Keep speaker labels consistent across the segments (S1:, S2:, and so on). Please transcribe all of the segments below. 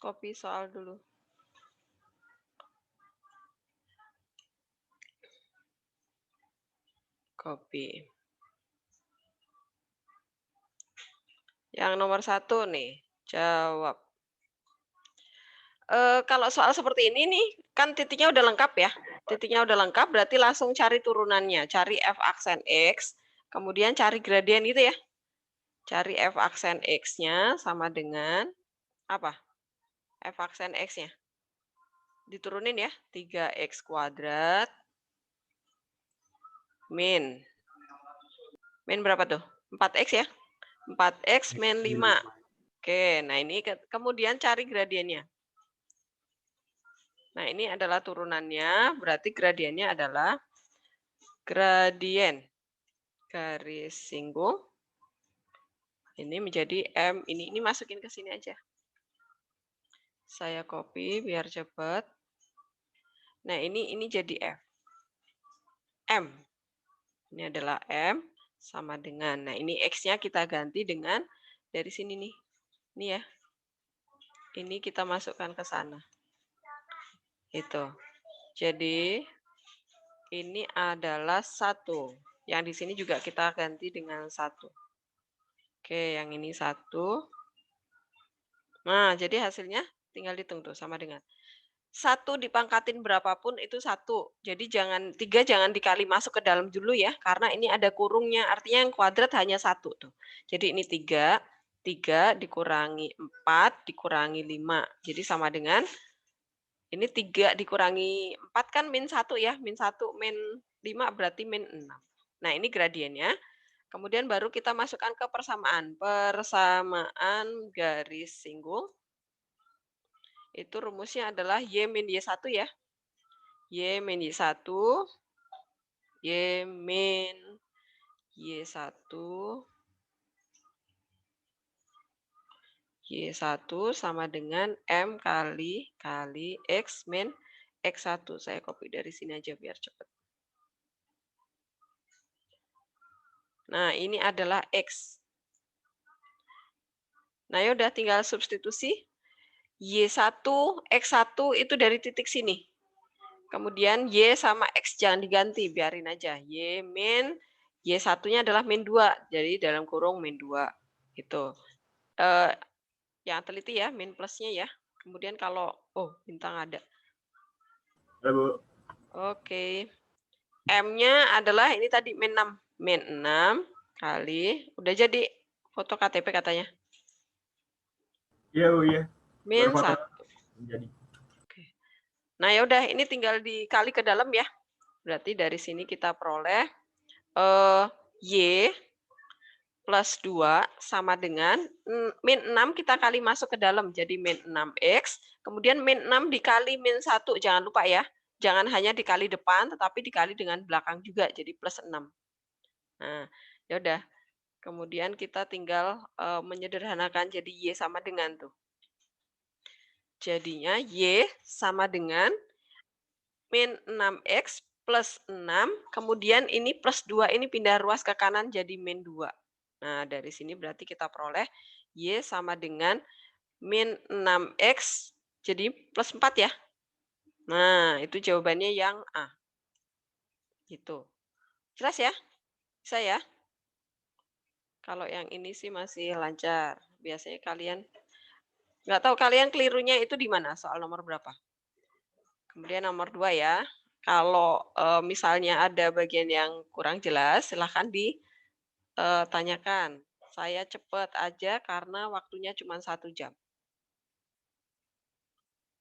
S1: copy soal dulu. Copy. Yang nomor 1 nih, jawab. Kalau soal seperti ini nih, kan titiknya udah lengkap ya. Titiknya udah lengkap berarti langsung cari turunannya. Cari f aksen X, kemudian cari gradien gitu ya. Cari f aksen X-nya sama dengan apa? F aksen X-nya. Diturunin ya, 3x kuadrat min. Min berapa tuh? 4x ya? 4x min 5. Oke, nah ini kemudian cari gradiennya. Nah, ini adalah turunannya, berarti gradiennya adalah gradien garis singgung. Ini menjadi M, ini masukin ke sini aja. Saya copy biar cepat. Nah, ini jadi F. M. Ini adalah M sama dengan, nah ini X-nya kita ganti dengan dari sini nih. Ini ya. Ini kita masukkan ke sana. Itu. Jadi ini adalah 1. Yang di sini juga kita ganti dengan 1. Oke, yang ini 1. Nah, jadi hasilnya tinggal hitung tuh sama dengan 1 dipangkatin berapapun itu 1. Jadi 3 jangan dikali masuk ke dalam dulu ya, karena ini ada kurungnya, artinya yang kuadrat hanya 1 tuh. Jadi ini 3 dikurangi 4 dikurangi 5. Jadi sama dengan ini 3 dikurangi 4 kan min 1 ya, min 1 min 5 berarti min 6. Nah, ini gradiennya. Kemudian baru kita masukkan ke persamaan. Persamaan garis singgung. Itu rumusnya adalah Y min Y1 ya. Y min Y1. Y min Y1. Y1 sama dengan M kali X min X1. Saya copy dari sini aja biar cepat. Nah, ini adalah X. Nah, ya udah tinggal substitusi. Y1, X1 itu dari titik sini. Kemudian Y sama X jangan diganti, biarin aja. Y min, Y1-nya adalah min 2. Jadi dalam kurung min 2. Gitu. Yang teliti ya, min plusnya ya. Kemudian kalau, bintang ada.
S2: Halo, Bu.
S1: Oke. M-nya adalah ini tadi min 6. Min 6 kali, udah jadi foto KTP katanya.
S2: Iya, Bu, iya.
S1: Min
S2: Baru foto
S1: 1.
S2: jadi.
S1: Oke. Nah, ya udah ini tinggal dikali ke dalam ya. Berarti dari sini kita peroleh Y plus 2 sama dengan min 6 kita kali masuk ke dalam. Jadi min 6X. Kemudian min 6 dikali min 1. Jangan lupa ya. Jangan hanya dikali depan, tetapi dikali dengan belakang juga. Jadi plus 6. Nah, ya udah. Kemudian kita tinggal menyederhanakan jadi Y sama dengan tuh. Jadinya Y sama dengan min 6X plus 6. Kemudian ini plus 2 ini pindah ruas ke kanan jadi min 2. Nah, dari sini berarti kita peroleh Y sama dengan min 6X jadi plus 4 ya. Nah, itu jawabannya yang A. Gitu. Jelas ya? Bisa ya? Kalau yang ini sih masih lancar. Biasanya kalian, nggak tahu kalian kelirunya itu di mana? Soal nomor berapa? Kemudian nomor 2 ya. Kalau misalnya ada bagian yang kurang jelas, silahkan ditanyakan. Saya cepat aja karena waktunya cuma 1 jam.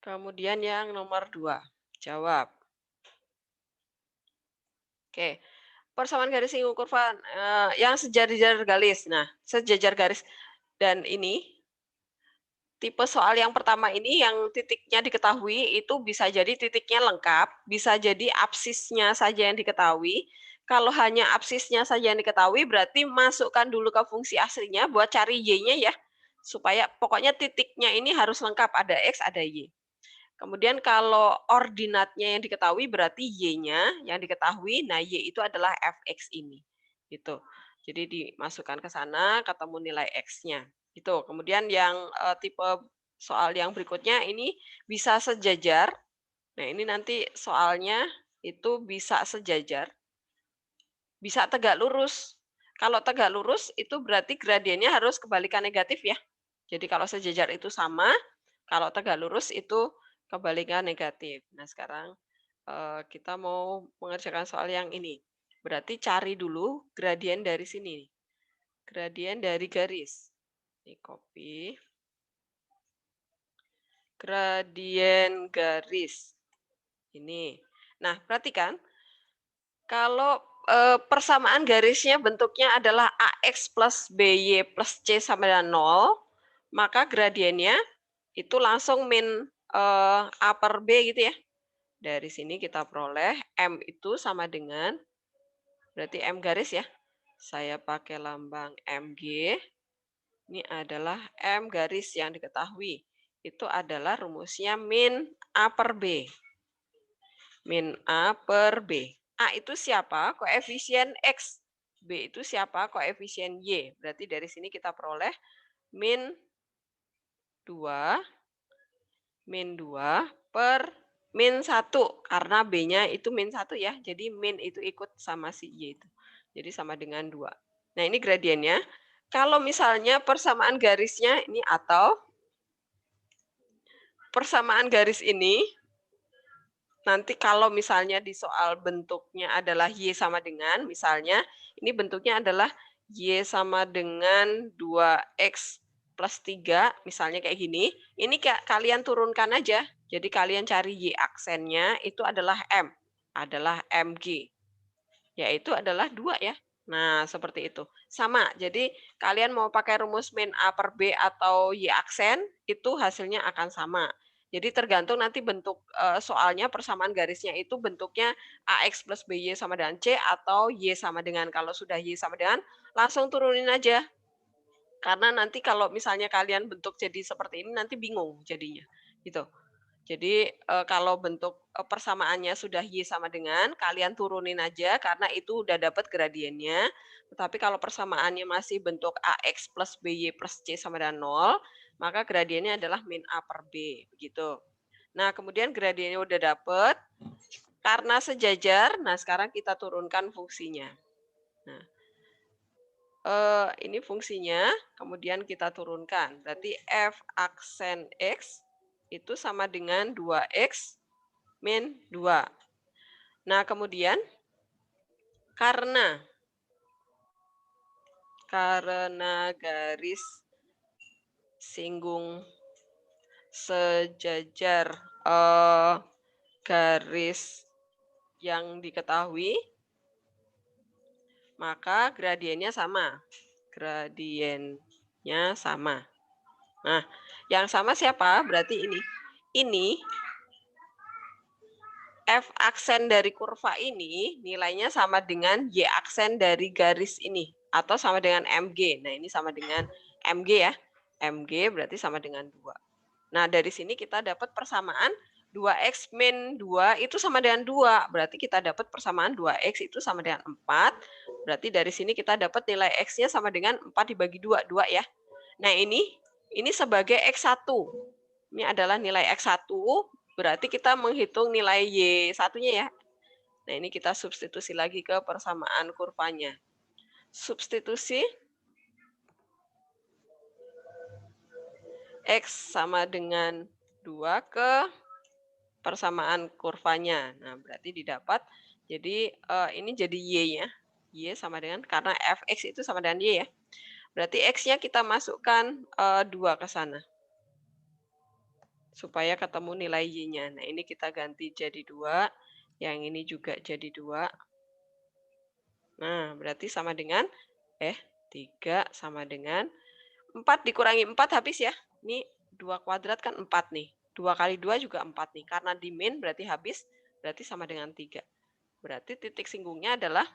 S1: Kemudian yang nomor 2, jawab. Oke, persamaan garis singgung kurva yang sejajar garis. Nah, sejajar garis dan ini tipe soal yang pertama ini yang titiknya diketahui itu bisa jadi titiknya lengkap, bisa jadi absisnya saja yang diketahui. Kalau hanya absisnya saja yang diketahui berarti masukkan dulu ke fungsi aslinya buat cari Y-nya ya. Supaya pokoknya titiknya ini harus lengkap, ada X, ada Y. Kemudian kalau ordinatnya yang diketahui berarti Y-nya yang diketahui, nah Y itu adalah Fx ini. Gitu. Jadi dimasukkan ke sana ketemu nilai X-nya. Gitu. Kemudian yang tipe soal yang berikutnya ini bisa sejajar. Nah, ini nanti soalnya itu bisa sejajar, bisa tegak lurus. Kalau tegak lurus itu berarti gradiennya harus kebalikan negatif ya. Jadi kalau sejajar itu sama, kalau tegak lurus itu kebalikan negatif. Nah, sekarang kita mau mengerjakan soal yang ini. Berarti cari dulu gradien dari sini. Gradien dari garis. Ini copy. Gradien garis. Ini. Nah, perhatikan. Kalau persamaan garisnya bentuknya adalah AX plus BY plus C sama dengan 0, maka gradiennya itu langsung min A per B gitu ya. Dari sini kita peroleh M itu sama dengan, berarti M garis ya. Saya pakai lambang MG. Ini adalah M garis yang diketahui. Itu adalah rumusnya min A per B. Min A per B. A itu siapa? Koefisien X. B itu siapa? Koefisien Y. Berarti dari sini kita peroleh min 2, min 2 per min 1. Karena B-nya itu min 1 ya. Jadi min itu ikut sama si Y itu. Jadi sama dengan 2. Nah, ini gradiennya. Kalau misalnya persamaan garisnya ini atau persamaan garis ini, nanti kalau misalnya di soal bentuknya adalah Y sama dengan, misalnya ini bentuknya adalah Y sama dengan 2X plus 3, misalnya kayak gini. Ini kalian turunkan aja. Jadi kalian cari Y aksennya itu adalah M, adalah MG. Yaitu adalah 2 ya. Nah, seperti itu. Sama, jadi kalian mau pakai rumus min A per B atau Y aksen, itu hasilnya akan sama. Jadi tergantung nanti bentuk soalnya persamaan garisnya itu bentuknya AX plus BY sama dengan C atau Y sama dengan. Kalau sudah Y sama dengan, langsung turunin aja. Karena nanti kalau misalnya kalian bentuk jadi seperti ini, nanti bingung jadinya. Gitu. Jadi kalau bentuk persamaannya sudah Y sama dengan, kalian turunin aja karena itu udah dapat gradiennya. Tetapi kalau persamaannya masih bentuk AX plus BY plus C sama dengan 0, maka gradiennya adalah min A per B, begitu. Nah, kemudian gradiennya udah dapet, karena sejajar, nah sekarang kita turunkan fungsinya. Nah, ini fungsinya, kemudian kita turunkan. Berarti F aksen X itu sama dengan 2X min 2. Nah, kemudian karena garis singgung sejajar garis yang diketahui, maka gradiennya sama. Gradiennya sama. Nah, yang sama siapa? Berarti ini. Ini F aksen dari kurva ini nilainya sama dengan Y aksen dari garis ini. Atau sama dengan MG. Nah, ini sama dengan MG ya. MG berarti sama dengan 2. Nah, dari sini kita dapat persamaan 2X min 2 itu sama dengan 2. Berarti kita dapat persamaan 2X itu sama dengan 4. Berarti dari sini kita dapat nilai X-nya sama dengan 4 dibagi 2. 2 ya. Nah, ini sebagai X1. Ini adalah nilai X1. Berarti kita menghitung nilai Y1-nya ya. Nah, ini kita substitusi lagi ke persamaan kurvanya. Substitusi X sama dengan 2 ke persamaan kurvanya. Nah, berarti didapat. Jadi, ini jadi Y-nya. Y sama dengan, karena Fx itu sama dengan Y ya. Berarti X-nya kita masukkan 2 ke sana. Supaya ketemu nilai Y-nya. Nah, ini kita ganti jadi 2. Yang ini juga jadi 2. Nah, berarti sama dengan 3 sama dengan 4 dikurangi 4 habis ya. Ini 2 kuadrat kan 4 nih. 2 kali 2 juga 4 nih. Karena di min berarti habis, berarti sama dengan 3. Berarti titik singgungnya adalah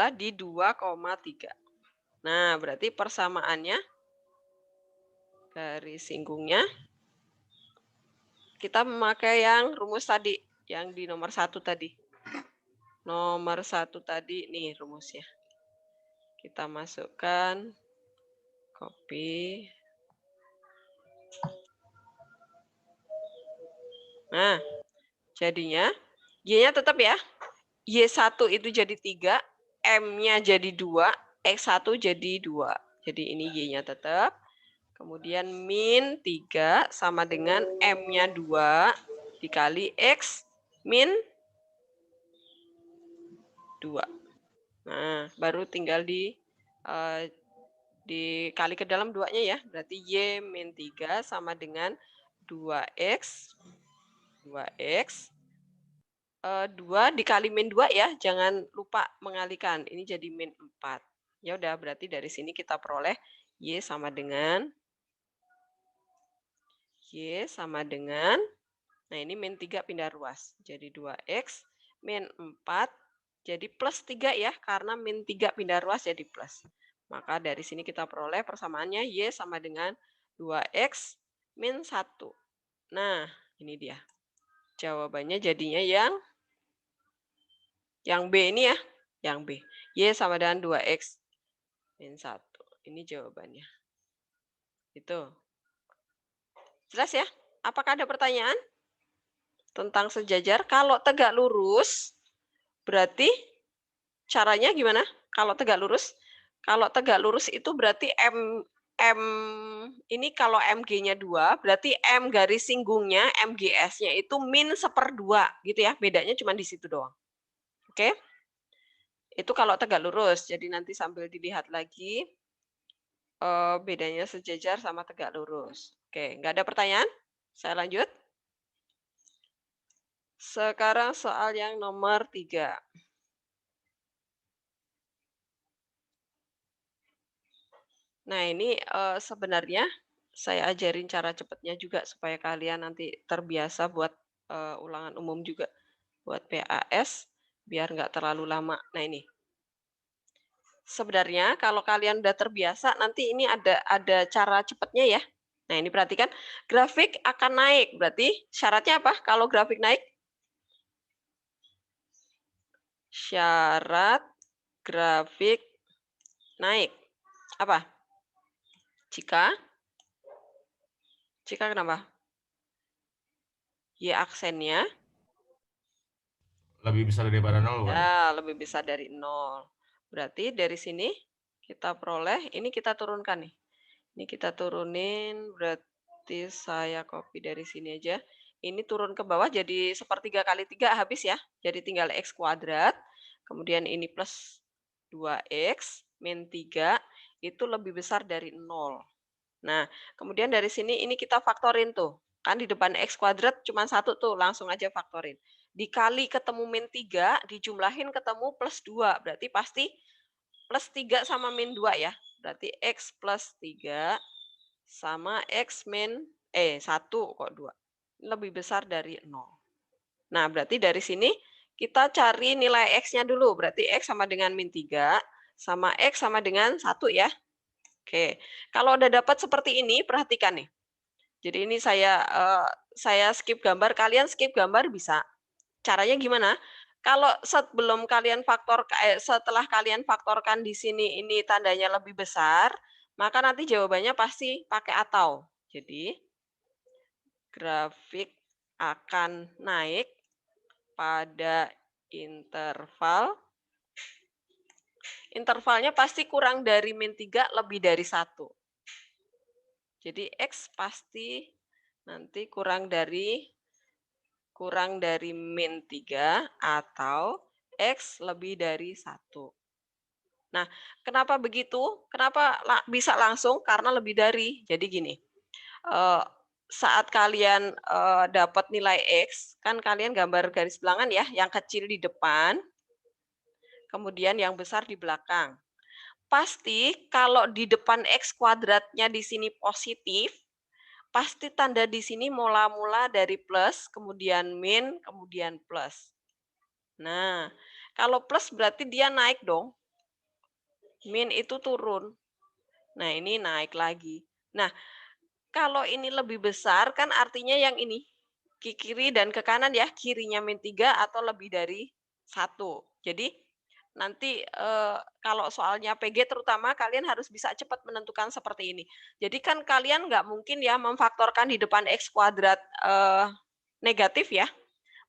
S1: di 2,3. Nah, berarti persamaannya garis singgungnya kita memakai yang rumus tadi, yang di nomor 1 tadi. Nomor 1 tadi nih rumusnya. Kita masukkan copy. Nah, jadinya Y-nya tetap ya. Y1 itu jadi 3, M-nya jadi 2, X1 jadi 2. Jadi ini Y-nya tetap. Kemudian min 3 sama dengan M-nya 2 dikali X min 2. Nah, baru tinggal dikali ke dalam 2-nya ya. Berarti Y min 3 sama dengan 2X 2 dikali min 2 ya, jangan lupa mengalihkan. Ini jadi min 4. Ya udah, berarti dari sini kita peroleh Y sama dengan nah ini min 3 pindah ruas. Jadi 2X min 4 jadi plus 3 ya, karena min 3 pindah ruas jadi plus. Maka dari sini kita peroleh persamaannya Y sama dengan 2X min 1. Nah, ini dia. Jawabannya jadinya yang B ini ya, yang B. Y sama dengan 2X min 1. Ini jawabannya. Itu. Jelas ya? Apakah ada pertanyaan tentang sejajar? Kalau tegak lurus, berarti caranya gimana? Kalau tegak lurus? Kalau tegak lurus itu berarti M ini kalau MG-nya 2, berarti M garis singgungnya, MGS-nya itu min 1/2 gitu ya. Bedanya cuma di situ doang. Oke? Itu kalau tegak lurus. Jadi nanti sambil dilihat lagi bedanya sejajar sama tegak lurus. Oke, nggak ada pertanyaan? Saya lanjut. Sekarang soal yang nomor 3. Nah, ini sebenarnya saya ajarin cara cepatnya juga supaya kalian nanti terbiasa buat ulangan umum juga. Buat PAS, biar nggak terlalu lama. Nah, ini. Sebenarnya kalau kalian udah terbiasa, nanti ini ada cara cepatnya ya. Nah, ini perhatikan, grafik akan naik. Berarti syaratnya apa kalau grafik naik? Syarat grafik naik. Apa? Jika kenapa? Y aksennya
S2: Lebih besar daripada 0 kan?
S1: ya lebih besar dari 0. Berarti dari sini kita peroleh, ini kita turunkan nih. Ini kita turunin, berarti saya copy dari sini aja. Ini turun ke bawah jadi 1/3 kali 3 habis ya. Jadi tinggal X kuadrat. Kemudian ini plus 2X min 3 itu lebih besar dari 0. Nah, kemudian dari sini ini kita faktorin tuh. Kan di depan X kuadrat cuma 1 tuh, langsung aja faktorin. Dikali ketemu min 3, dijumlahin ketemu plus 2. Berarti pasti plus 3 sama min 2 ya. Berarti X plus 3 sama X min 1 kok 2. Lebih besar dari 0. Nah, berarti dari sini kita cari nilai X-nya dulu. Berarti X sama dengan min 3 sama X sama dengan 1 ya. Oke, kalau udah dapat seperti ini, perhatikan nih. Jadi ini saya skip gambar, kalian skip gambar bisa. Caranya gimana? Kalau setelah kalian faktorkan di sini ini tandanya lebih besar, maka nanti jawabannya pasti pakai atau. Jadi grafik akan naik pada intervalnya pasti kurang dari min 3 lebih dari 1. Jadi X pasti nanti kurang dari min 3 atau X lebih dari 1. Nah, kenapa begitu? Kenapa bisa langsung? Karena lebih dari. Jadi gini, saat kalian dapat nilai X, kan kalian gambar garis bilangan ya, yang kecil di depan, kemudian yang besar di belakang. Pasti kalau di depan X kuadratnya di sini positif, pasti tanda di sini mula-mula dari plus, kemudian min, kemudian plus. Nah, kalau plus berarti dia naik dong. Min itu turun. Nah, ini naik lagi. Nah, kalau ini lebih besar kan artinya yang ini. Ke kiri dan ke kanan ya, kirinya min 3 atau lebih dari 1. Jadi Nanti, kalau soalnya PG terutama kalian harus bisa cepat menentukan seperti ini. Jadi kan kalian nggak mungkin ya memfaktorkan di depan X kuadrat, negatif ya.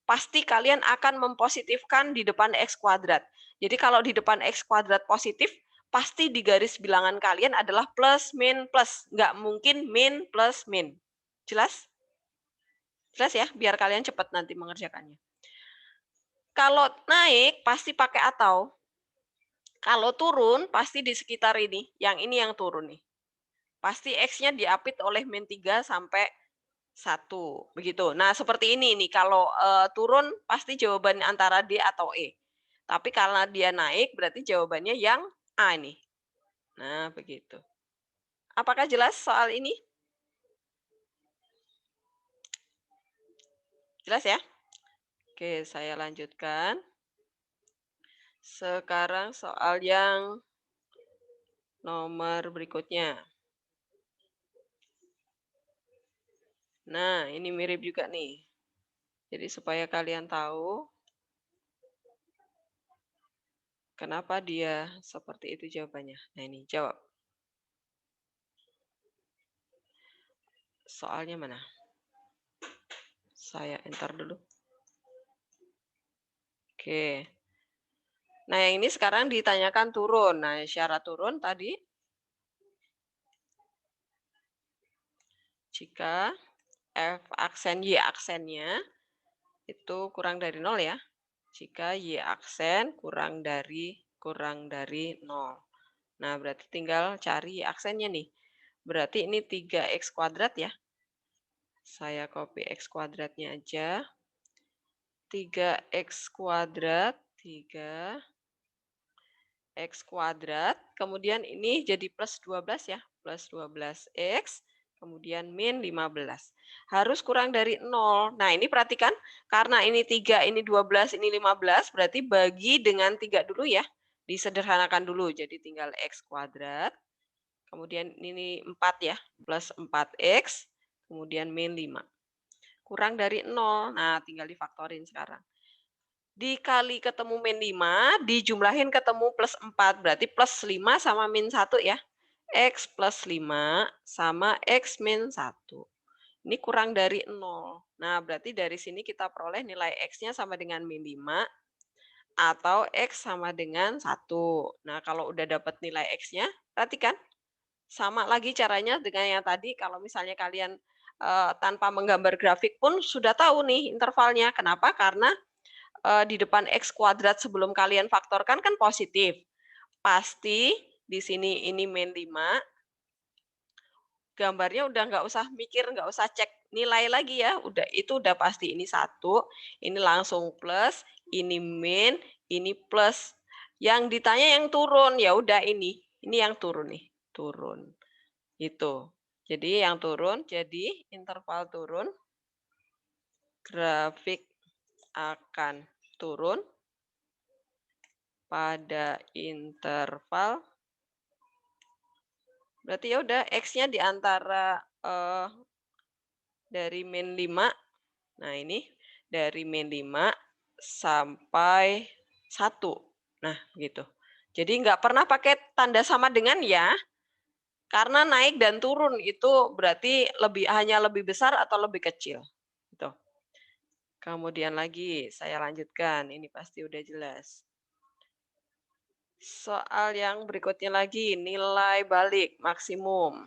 S1: Pasti kalian akan mempositifkan di depan X kuadrat. Jadi kalau di depan X kuadrat positif, pasti di garis bilangan kalian adalah plus, min, plus. Nggak mungkin min plus min. Jelas? Jelas ya? Biar kalian cepat nanti mengerjakannya. Kalau naik, pasti pakai atau. Kalau turun, pasti di sekitar ini. Yang ini yang turun nih. Pasti X-nya diapit oleh min 3 sampai 1. Begitu. Nah, seperti ini nih. Kalau turun, pasti jawabannya antara D atau E. Tapi karena dia naik, berarti jawabannya yang A nih. Nah, begitu. Apakah jelas soal ini? Jelas ya? Oke, saya lanjutkan. Sekarang soal yang nomor berikutnya. Nah, ini mirip juga nih. Jadi supaya kalian tahu kenapa dia seperti itu jawabannya. Nah, ini jawab. Soalnya mana? Saya enter dulu. Oke. Nah, yang ini sekarang ditanyakan turun. Nah, syarat turun tadi. Jika F aksen Y aksennya itu kurang dari 0 ya. Jika Y aksen kurang dari 0. Nah, berarti tinggal cari Y aksennya nih. Berarti ini 3X kuadrat ya. Saya copy X kuadratnya aja. 3X kuadrat, 3X kuadrat. Kemudian ini jadi plus 12 ya. Plus 12X. Kemudian min 15. Harus kurang dari 0. Nah, ini perhatikan. Karena ini 3, ini 12, ini 15. Berarti bagi dengan 3 dulu ya. Disederhanakan dulu. Jadi tinggal X kuadrat. Kemudian ini 4 ya. Plus 4X. Kemudian min 5. Kurang dari 0. Nah, tinggal difaktorin sekarang. Dikali ketemu min 5, dijumlahin ketemu plus 4. Berarti plus 5 sama min 1 ya. X plus 5 sama X min 1. Ini kurang dari 0. Nah, berarti dari sini kita peroleh nilai X-nya sama dengan min 5 atau X sama dengan 1. Nah, kalau udah dapat nilai X-nya, perhatikan. Sama lagi caranya dengan yang tadi, kalau misalnya kalian tanpa menggambar grafik pun sudah tahu nih intervalnya. Kenapa? Karena di depan X kuadrat sebelum kalian faktorkan kan positif. Pasti di sini ini min 5, gambarnya udah nggak usah mikir, nggak usah cek nilai lagi ya, udah itu udah pasti ini 1, ini langsung plus, ini min, ini plus. Yang ditanya yang turun, ya udah ini yang turun nih, turun. Itu. Jadi yang turun, jadi interval turun, grafik akan turun pada interval. Berarti ya udah X-nya di antara dari min 5. Nah, ini dari min 5 sampai 1. Nah, gitu. Jadi nggak pernah pakai tanda sama dengan ya. Karena naik dan turun itu berarti hanya lebih besar atau lebih kecil. Gitu. Kemudian lagi saya lanjutkan, ini pasti udah jelas. Soal yang berikutnya lagi, nilai balik maksimum.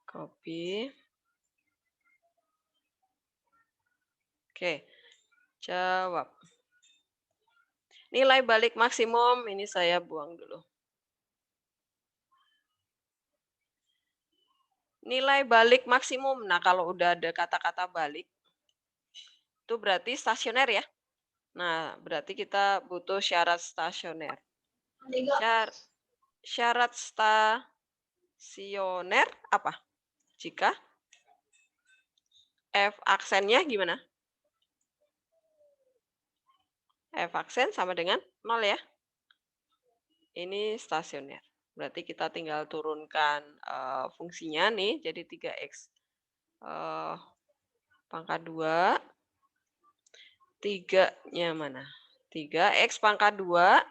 S1: Copy. Oke, jawab. Nilai balik maksimum, ini saya buang dulu. Nilai balik maksimum, nah kalau udah ada kata-kata balik, itu berarti stasioner ya. Nah, berarti kita butuh syarat stasioner. Syarat stasioner apa? Jika F aksennya gimana? F aksen sama dengan 0 ya. Ini stasioner. Berarti kita tinggal turunkan fungsinya nih, jadi 3X pangkat 2. 3-nya mana? 3x pangkat 2,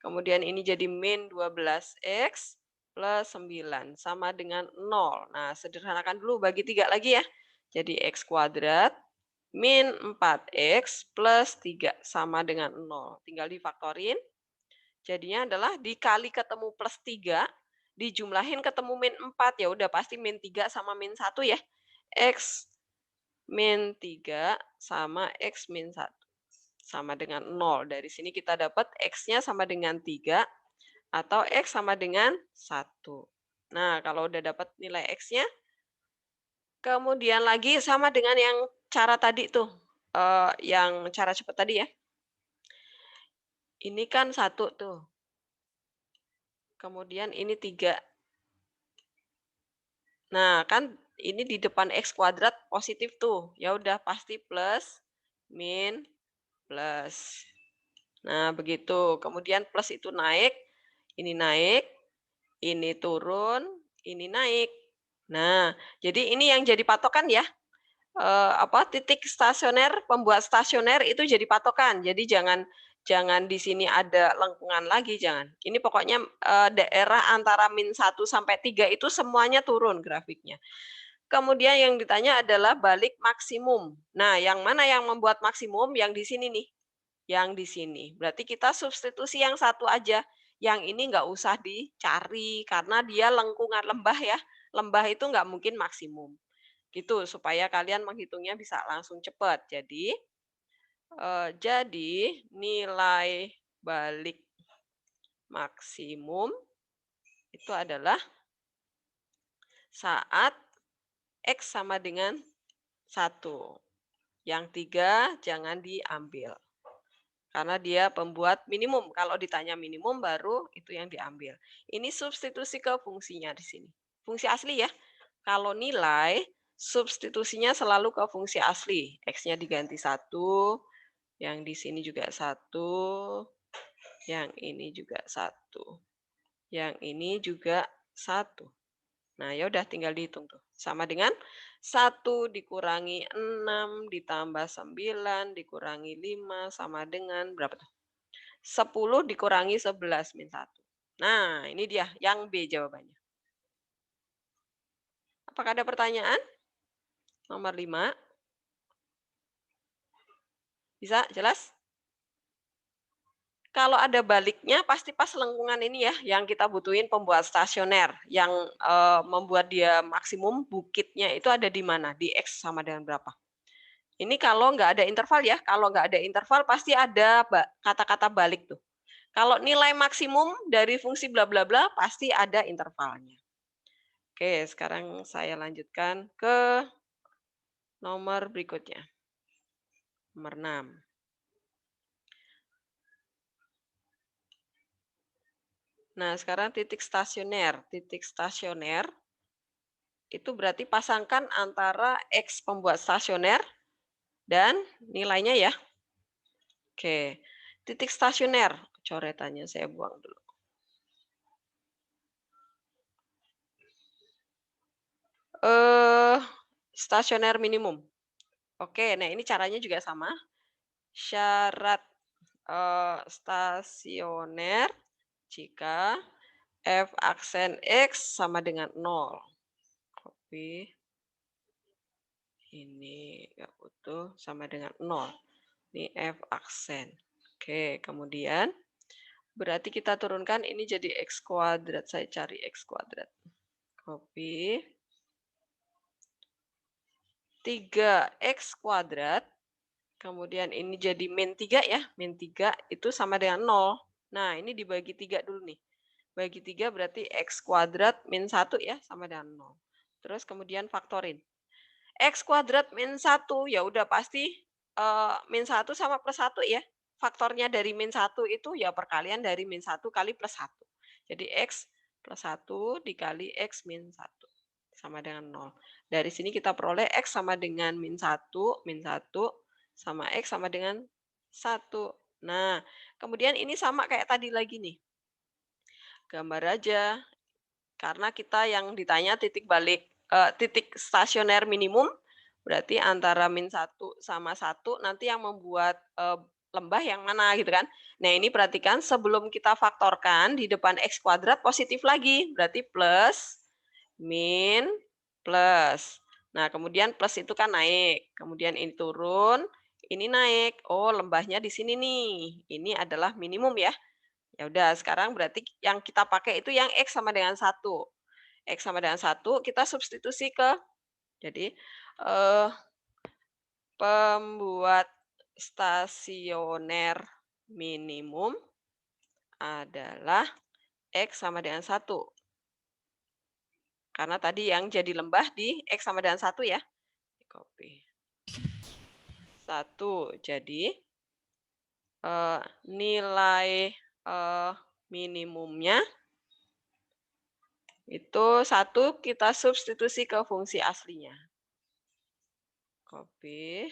S1: kemudian ini jadi min 12x plus 9 sama dengan 0. Nah, sederhanakan dulu bagi 3 lagi ya. Jadi x kuadrat min 4x plus 3 sama dengan 0. Tinggal difaktorin. Jadinya adalah dikali ketemu plus 3, dijumlahin ketemu min 4. Ya udah pasti min 3 sama min 1 ya. X min 3 sama X min 1 sama dengan 0. Dari sini kita dapat X-nya sama dengan 3 atau X sama dengan 1. Nah, kalau udah dapat nilai X-nya, kemudian lagi sama dengan yang cara tadi tuh, yang cara cepat tadi ya. Ini kan 1 tuh. Kemudian ini 3. Nah, kan ini di depan X kuadrat positif tuh. Ya udah pasti plus, min, plus. Nah, begitu. Kemudian plus itu naik, ini turun, ini naik. Nah, jadi ini yang jadi patokan ya. Titik stasioner, pembuat stasioner itu jadi patokan. Jadi jangan di sini ada lengkungan lagi, jangan. Ini pokoknya daerah antara min 1 sampai 3 itu semuanya turun grafiknya. Kemudian yang ditanya adalah balik maksimum. Nah, yang mana yang membuat maksimum? Yang di sini nih. Yang di sini. Berarti kita substitusi yang satu aja. Yang ini nggak usah dicari karena dia lengkungan lembah ya. Lembah itu nggak mungkin maksimum. Gitu, supaya kalian menghitungnya bisa langsung cepat. Jadi nilai balik maksimum itu adalah saat X sama dengan 1. Yang 3 jangan diambil. Karena dia pembuat minimum. Kalau ditanya minimum baru itu yang diambil. Ini substitusi ke fungsinya di sini. Fungsi asli ya. Kalau nilai, substitusinya selalu ke fungsi asli. X-nya diganti 1, yang di sini juga 1, yang ini juga 1, yang ini juga 1. Nah, ya udah tinggal dihitung tuh. Sama dengan 1 dikurangi 6 ditambah 9 dikurangi 5 sama dengan berapa tuh? 10 dikurangi 11 min 1. Nah, ini dia yang B jawabannya. Apakah ada pertanyaan? Nomor 5. Bisa jelas? Kalau ada baliknya pasti pas lengkungan ini ya, yang kita butuhin pembuat stasioner, yang membuat dia maksimum bukitnya itu ada di mana? Di X sama dengan berapa? Ini kalau nggak ada interval ya, kalau nggak ada interval pasti ada kata-kata balik tuh. Kalau nilai maksimum dari fungsi bla bla bla pasti ada intervalnya. Oke, sekarang saya lanjutkan ke nomor berikutnya. Nomor 6. Nah, sekarang titik stasioner. Titik stasioner itu berarti pasangkan antara X pembuat stasioner dan nilainya ya. Oke, titik stasioner. Coretannya saya buang dulu. Stasioner minimum. Oke, nah ini caranya juga sama. Syarat stasioner jika F aksen X sama dengan 0. Copy. Ini nggak butuh sama dengan 0. Ini F aksen. Oke, kemudian berarti kita turunkan ini jadi X kuadrat. Saya cari X kuadrat. Copy. 3X kuadrat. Kemudian ini jadi min 3 ya. Min 3 itu sama dengan 0. Nah, ini dibagi 3 dulu nih. Bagi 3 berarti X kuadrat min 1 ya, sama dengan 0. Terus kemudian faktorin. X kuadrat min 1, ya udah pasti min 1 sama plus 1 ya. Faktornya dari min 1 itu ya perkalian dari min 1 kali plus 1. Jadi X plus 1 dikali X min 1 sama dengan 0. Dari sini kita peroleh X sama dengan min 1 sama X sama dengan 1. Nah, kemudian ini sama kayak tadi lagi nih. Gambar aja. Karena kita yang ditanya titik balik, titik stasioner minimum, berarti antara min 1 sama 1, nanti yang membuat lembah yang mana gitu kan. Nah, ini perhatikan sebelum kita faktorkan di depan X kuadrat positif lagi, berarti plus, min, plus. Nah, kemudian plus itu kan naik, kemudian ini turun, ini naik. Oh, lembahnya di sini nih. Ini adalah minimum ya. Ya udah, sekarang berarti yang kita pakai itu yang X sama dengan 1. X sama dengan 1 kita substitusi ke jadi eh, pembuat stasioner minimum adalah X sama dengan 1. Karena tadi yang jadi lembah di X sama dengan 1 ya. Copy. 1. Jadi nilai minimumnya itu 1 kita substitusi ke fungsi aslinya. Copy.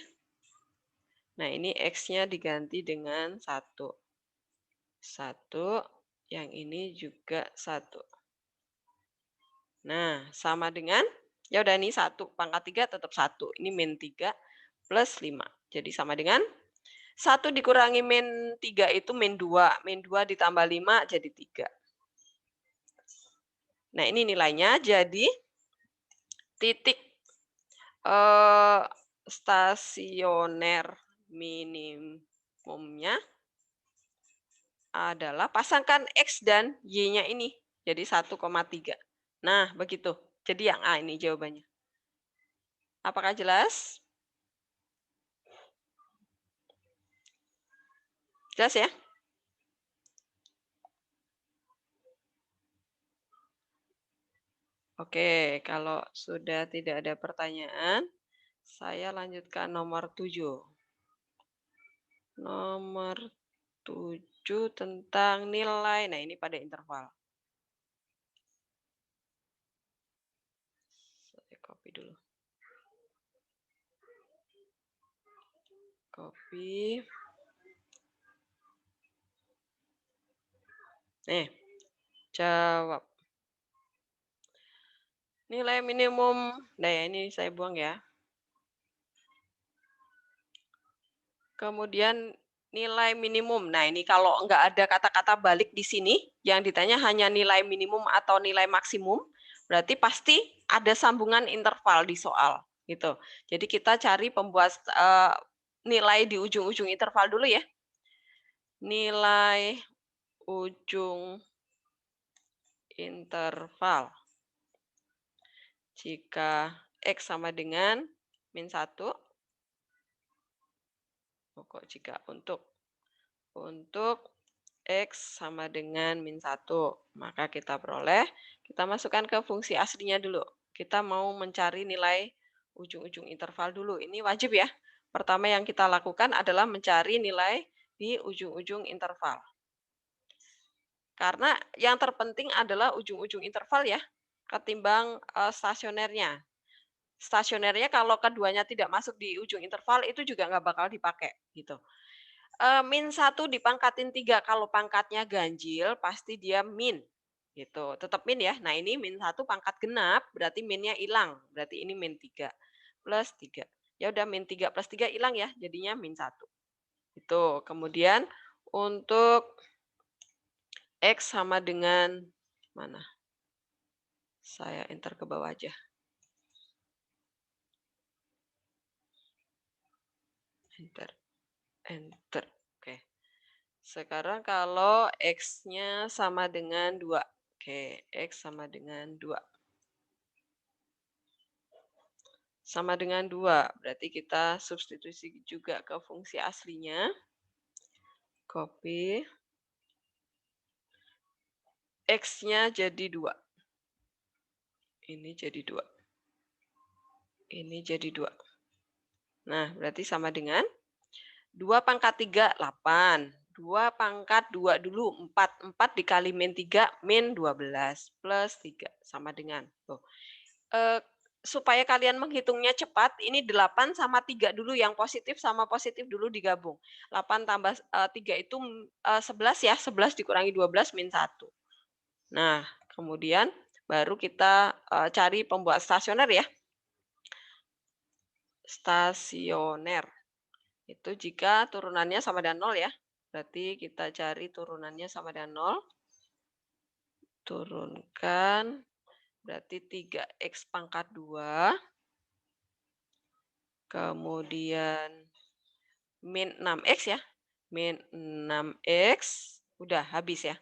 S1: Nah, ini X-nya diganti dengan 1. 1, yang ini juga 1. Nah, sama dengan, ya udah ini 1, pangkat 3 tetap 1. Ini min 3 plus 5. Jadi sama dengan 1 dikurangi min 3 itu min 2. Min 2 ditambah 5 jadi 3. Nah, ini nilainya jadi titik stasioner minimumnya adalah pasangkan X dan Y-nya ini. Jadi 1,3. Nah, begitu. Jadi yang A ini jawabannya. Apakah jelas? Jelas ya? Oke, kalau sudah tidak ada pertanyaan, saya lanjutkan nomor 7. Nomor 7 tentang nilai. Nah, ini pada interval. Saya copy dulu. Copy. Nih, jawab. Nilai minimum. Nah, ya, ini saya buang ya. Kemudian nilai minimum. Nah, ini kalau nggak ada kata-kata balik di sini, yang ditanya hanya nilai minimum atau nilai maksimum, berarti pasti ada sambungan interval di soal. Gitu. Jadi kita cari pembuat nilai di ujung-ujung interval dulu ya. Nilai ujung interval. Jika X sama dengan min 1, pokok jika untuk X sama dengan min 1, maka kita peroleh, kita masukkan ke fungsi aslinya dulu. Kita mau mencari nilai ujung-ujung interval dulu. Ini wajib ya. Pertama yang kita lakukan adalah mencari nilai di ujung-ujung interval. Karena yang terpenting adalah ujung-ujung interval ya, ketimbang stasionernya. Stasionernya kalau keduanya tidak masuk di ujung interval itu juga nggak bakal dipakai gitu. Min 1 dipangkatin 3, kalau pangkatnya ganjil pasti dia min, gitu. Tetap min ya. Nah, ini min 1 pangkat genap, berarti minnya hilang. Berarti ini min 3 plus 3. Ya udah min 3 plus 3 hilang ya, jadinya min 1. Itu. Kemudian untuk X sama dengan mana? Saya enter ke bawah aja. Enter. Enter. Oke. Sekarang kalau X-nya sama dengan 2. Oke, X sama dengan 2. Sama dengan 2, berarti kita substitusi juga ke fungsi aslinya. Copy. X-nya jadi 2. Ini jadi 2. Ini jadi 2. Nah, berarti sama dengan 2 pangkat 3, 8. 2 pangkat 2 dulu, 4. 4 dikali min 3, min 12. Plus 3, sama dengan. Tuh. Supaya kalian menghitungnya cepat, ini 8 sama 3 dulu, yang positif sama positif dulu digabung. 8 tambah 3 itu 11 ya, 11 dikurangi 12 min 1. Nah, kemudian baru kita cari pembuat stasioner ya. Stasioner. Itu jika turunannya sama dengan 0 ya. Berarti kita cari turunannya sama dengan 0. Turunkan, berarti 3x pangkat 2. Kemudian min 6x ya. Min 6x. Udah habis ya.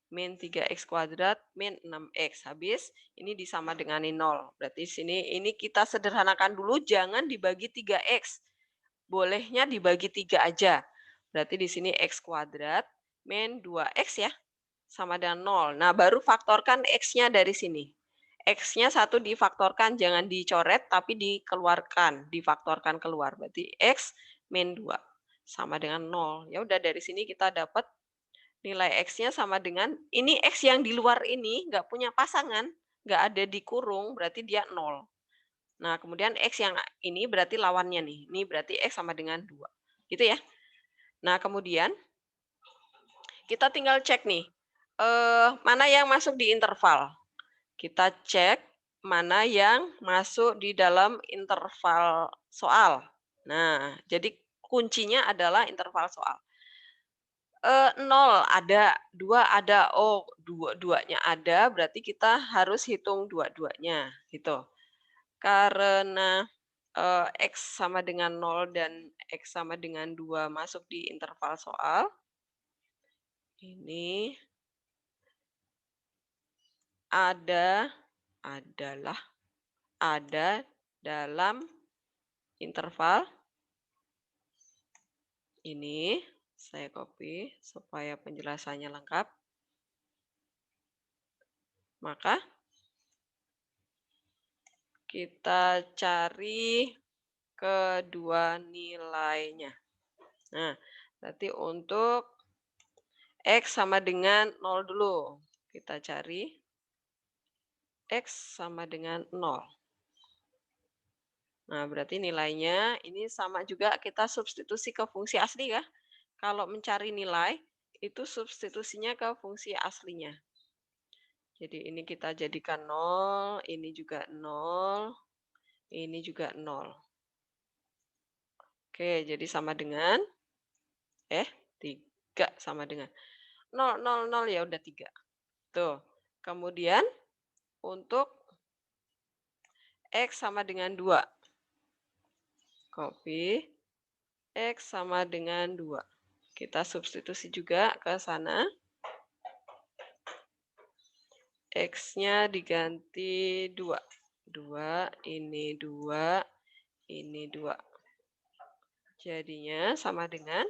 S1: Min 3x kuadrat min 6x. Habis. Ini disama dengan 0. Berarti sini ini kita sederhanakan dulu. Jangan dibagi 3x. Bolehnya dibagi 3 aja. Berarti di sini x kuadrat min 2x ya. Sama dengan 0. Nah, baru faktorkan x-nya dari sini. X-nya 1 difaktorkan, jangan dicoret, tapi dikeluarkan, difaktorkan keluar. Berarti x min 2 sama dengan 0. Ya udah dari sini kita dapat nilai x-nya sama dengan, ini x yang di luar ini nggak punya pasangan, nggak ada di kurung, berarti dia 0. Nah, kemudian x yang ini berarti lawannya nih. Ini berarti x sama dengan 2. Gitu ya. Nah, kemudian kita tinggal cek nih. Mana yang masuk di interval. Kita cek mana yang masuk di dalam interval soal. Nah, jadi kuncinya adalah interval soal. 0 ada, 2 ada. Oh, dua-duanya ada, berarti kita harus hitung dua-duanya, gitu. Karena x sama dengan 0 dan x sama dengan 2 masuk di interval soal, ini adalah ada dalam interval ini. Saya copy supaya penjelasannya lengkap. Maka kita cari kedua nilainya. Nah, berarti untuk x sama dengan 0 dulu. Kita cari x sama dengan 0. Nah, berarti nilainya ini sama juga kita substitusi ke fungsi asli ya. Kalau mencari nilai, itu substitusinya ke fungsi aslinya. Jadi ini kita jadikan 0, ini juga 0, ini juga 0. Oke, jadi sama dengan, 3 sama dengan 0, 0, 0 ya udah 3. Tuh. Kemudian untuk x sama dengan 2. Copy. X sama dengan 2. Kita substitusi juga ke sana. X-nya diganti 2. 2, ini 2, ini 2. Jadinya sama dengan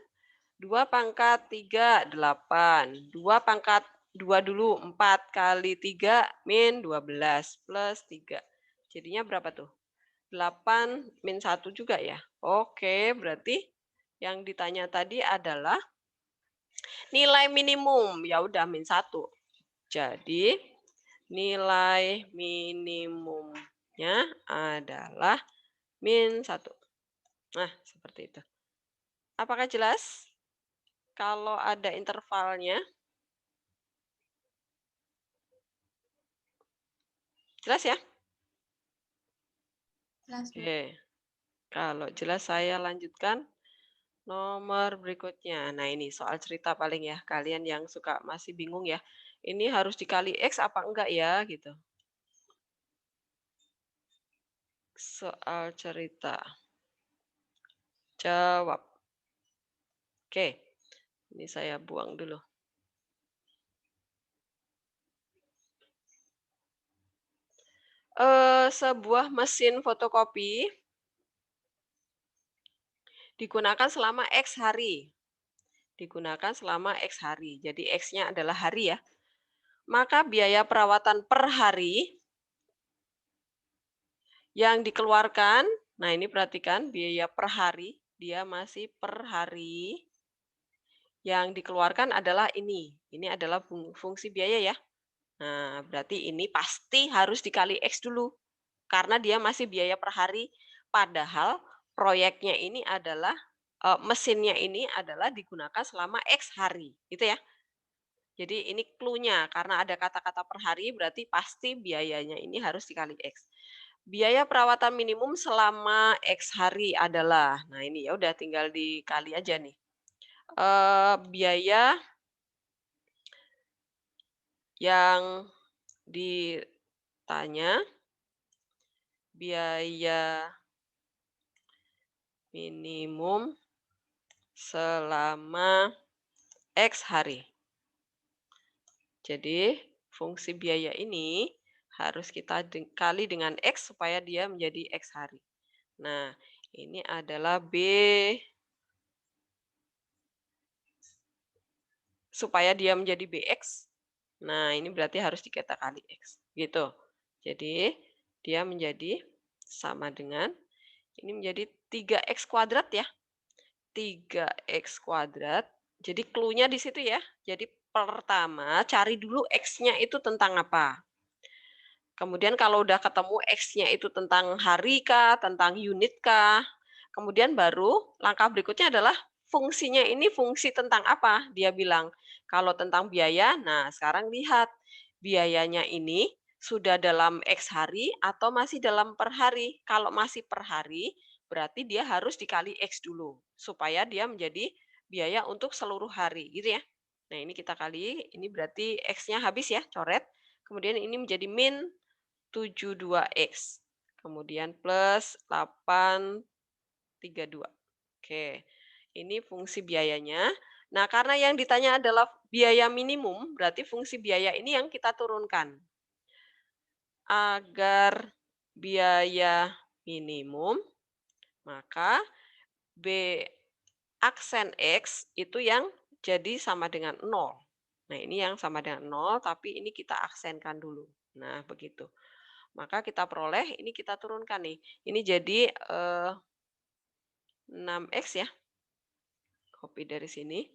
S1: 2 pangkat 3, 8. 2 pangkat 2 dulu, 4 kali 3 min 12 plus 3. Jadinya berapa tuh? 8 min 1 juga ya? Oke, berarti yang ditanya tadi adalah nilai minimum. Ya udah min 1. Jadi nilai minimumnya adalah min 1. Nah, seperti itu. Apakah jelas? Kalau ada intervalnya. Jelas ya?
S3: Jelas, Bu.
S1: Oke. Kalau jelas saya lanjutkan nomor berikutnya. Nah, ini soal cerita paling ya. Kalian yang suka masih bingung ya. Ini harus dikali X apa enggak ya gitu. Soal cerita. Jawab. Oke. Ini saya buang dulu. Sebuah mesin fotokopi digunakan selama X hari. Digunakan selama X hari. Jadi X-nya adalah hari ya. Maka biaya perawatan per hari yang dikeluarkan, nah ini perhatikan biaya per hari, dia masih per hari. Yang dikeluarkan adalah ini. Ini adalah fungsi biaya ya. Nah, berarti ini pasti harus dikali X dulu. Karena dia masih biaya per hari. Padahal proyeknya ini adalah, mesinnya ini adalah digunakan selama X hari. Gitu ya. Jadi ini clue-nya. Karena ada kata-kata per hari berarti pasti biayanya ini harus dikali X. biaya perawatan minimum selama X hari adalah, nah ini ya udah tinggal dikali aja nih. Biaya yang ditanya, biaya minimum selama X hari. Jadi, fungsi biaya ini harus kita kali dengan X supaya dia menjadi X hari. Nah, ini adalah B supaya dia menjadi BX. Nah, ini berarti harus kita kali X. Gitu. Jadi, dia menjadi sama dengan, ini menjadi 3X kuadrat ya. 3X kuadrat. Jadi clue-nya di situ ya. Jadi pertama cari dulu X-nya itu tentang apa. Kemudian kalau udah ketemu X-nya itu tentang hari kah, tentang unit kah, kemudian baru langkah berikutnya adalah fungsinya ini fungsi tentang apa? Dia bilang, kalau tentang biaya, nah sekarang lihat biayanya ini sudah dalam X hari atau masih dalam per hari. Kalau masih per hari, berarti dia harus dikali X dulu, supaya dia menjadi biaya untuk seluruh hari, gitu ya. Nah ini kita kali, ini berarti X-nya habis ya, coret. Kemudian ini menjadi min 72X. Kemudian plus 832. Oke, ini fungsi biayanya. Nah, karena yang ditanya adalah biaya minimum, berarti fungsi biaya ini yang kita turunkan. Agar biaya minimum, maka B aksen X itu yang jadi sama dengan 0. Nah, ini yang sama dengan 0, tapi ini kita aksenkan dulu. Nah, begitu. Maka kita peroleh, ini kita turunkan nih. Ini jadi 6X ya. Copy dari sini.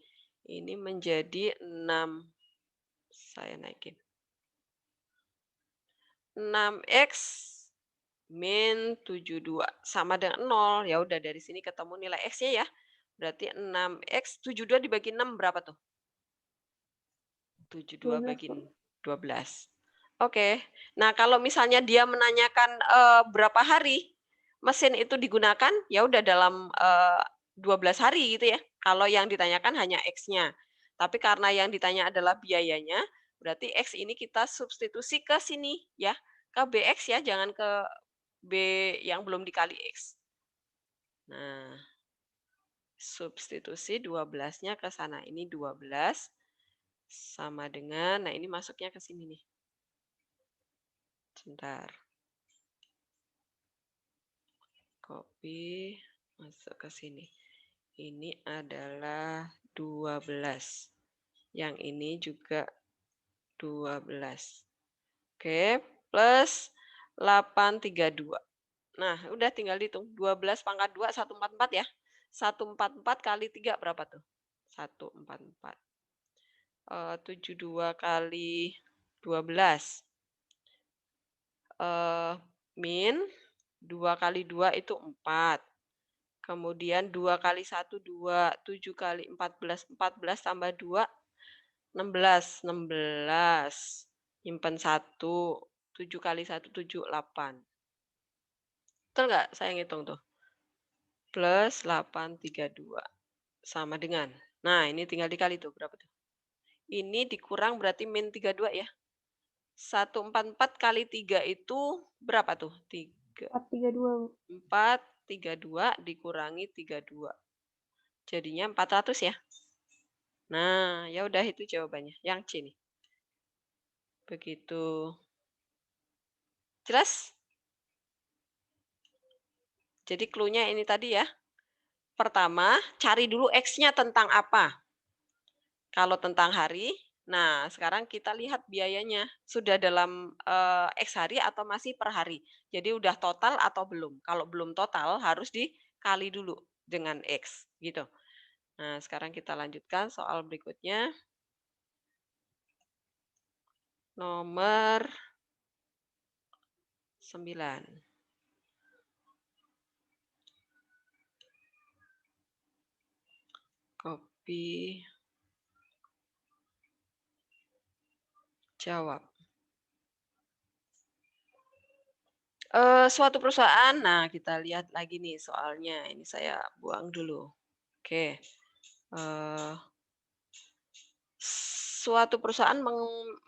S1: Ini menjadi 6. Saya naikin. 6X min 72 sama dengan 0. Ya udah dari sini ketemu nilai X-nya ya. Berarti 6X 72 dibagi 6 berapa tuh? 72
S3: 12,
S1: bagi
S3: Bu.
S1: 12. Oke. Nah, kalau misalnya dia menanyakan berapa hari mesin itu digunakan, ya udah dalam 12 hari gitu ya. Kalau yang ditanyakan hanya X-nya. Tapi karena yang ditanya adalah biayanya, berarti X ini kita substitusi ke sini ya. Ke BX ya, jangan ke B yang belum dikali X. Nah, substitusi 12-nya ke sana. Ini 12 sama dengan, nah ini masuknya ke sini nih. Sebentar. Copy, masuk ke sini. Ini adalah 12. Yang ini juga 12. Oke, plus 832. Nah, udah tinggal dihitung. 12 pangkat 2, 144 ya. 144 kali 3 berapa tuh? 144. 72 kali 12. Min 2 kali 2 itu 4. Kemudian 2 kali 1, 2. 7 kali 14, 14 tambah 2, 16. 16. Nyimpen 1. 7 kali 1, 7, 8. Betul nggak saya ngitung tuh? Plus 832. Sama dengan. Nah, ini tinggal dikali tuh, berapa tuh? Ini dikurang berarti min 32 ya. 144 kali 3 itu berapa tuh? 3.
S3: 432, Bu.
S1: 432 dikurangi 32. Jadinya 400 ya. Nah, ya udah itu jawabannya. Yang C nih. Begitu. Jelas? Jadi clue-nya ini tadi ya. Pertama, cari dulu X-nya tentang apa. Kalau tentang hari, nah sekarang kita lihat biayanya. Sudah dalam X hari atau masih per hari. Jadi udah total atau belum. Kalau belum total harus dikali dulu dengan X. Gitu. Nah sekarang kita lanjutkan soal berikutnya. Nomor 9. Copy. Jawab. Suatu perusahaan, nah kita lihat lagi nih soalnya, ini saya buang dulu. Oke, eee, suatu perusahaan